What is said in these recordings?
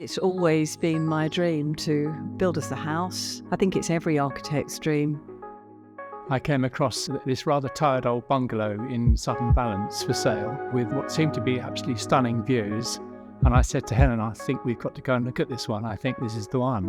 It's always been my dream to build us a house. I think it's every architect's dream. I came across this rather tired old bungalow in Southern Valence for sale with what seemed to be absolutely stunning views. And I said to Helen, I think we've got to go and look at this one. I think this is the one.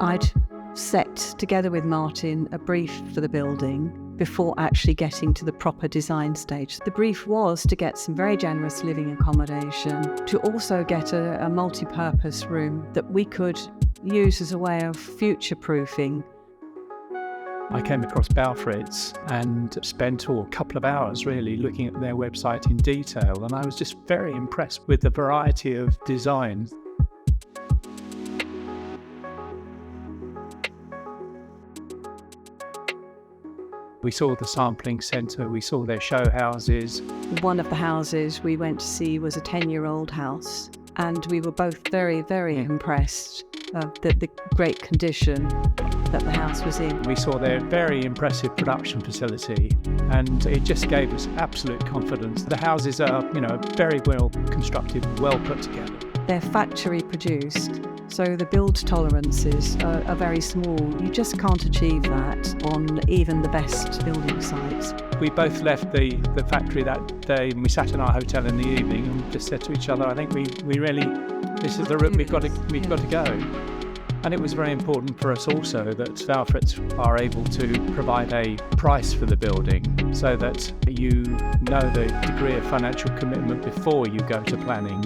I'd set together with Martin a brief for the building before actually getting to the proper design stage. The brief was to get some very generous living accommodation, to also get a multi-purpose room that we could use as a way of future-proofing. I came across Baufritz and spent a couple of hours really looking at their website in detail, and I was just very impressed with the variety of designs. We saw the sampling centre, we saw their show houses. One of the houses we went to see was a 10-year-old house, and we were both very, very impressed of the great condition that the house was in. We saw their very impressive production facility, and it just gave us absolute confidence. The houses are, very well constructed, well put together. They're factory produced, so the build tolerances are very small. You just can't achieve that on even the best building sites. We both left the factory that day, and we sat in our hotel in the evening and just said to each other, I think we really, this is the route we've got to go. And it was very important for us also that Baufritz are able to provide a price for the building so that you know the degree of financial commitment before you go to planning.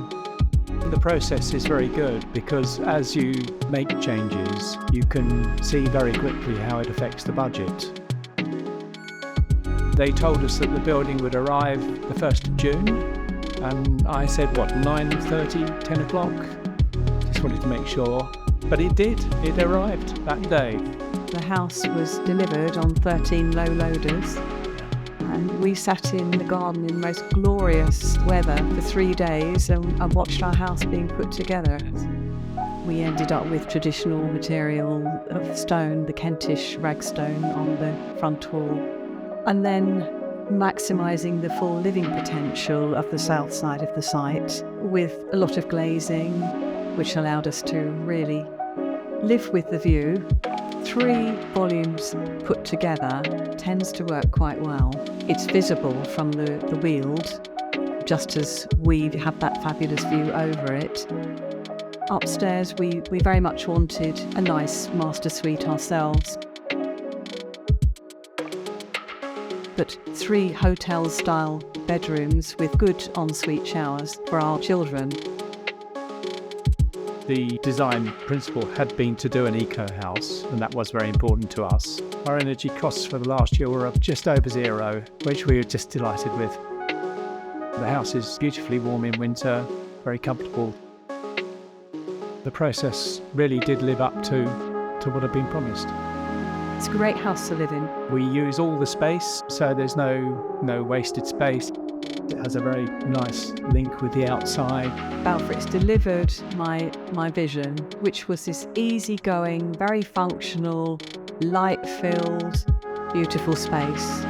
The process is very good because as you make changes, you can see very quickly how it affects the budget. They told us that the building would arrive the 1st of June, and I said, 9:30, 10 o'clock? Just wanted to make sure. But it did. It arrived that day. The house was delivered on 13 low loaders, and we sat in the garden in the most glorious weather for 3 days and watched our house being put together. We ended up with traditional material of stone, the Kentish ragstone on the front wall, and then maximising the full living potential of the south side of the site with a lot of glazing, which allowed us to really live with the view. 3 volumes put together tends to work quite well. It's visible from the Weald, just as we have that fabulous view over it. Upstairs, we very much wanted a nice master suite ourselves. But 3 hotel-style bedrooms with good ensuite showers for our children. The design principle had been to do an eco-house, and that was very important to us. Our energy costs for the last year were just over 0, which we were just delighted with. The house is beautifully warm in winter, very comfortable. The process really did live up to what had been promised. It's a great house to live in. We use all the space, so there's no wasted space. It has a very nice link with the outside. Baufritz delivered my vision, which was this easygoing, very functional, light-filled, beautiful space.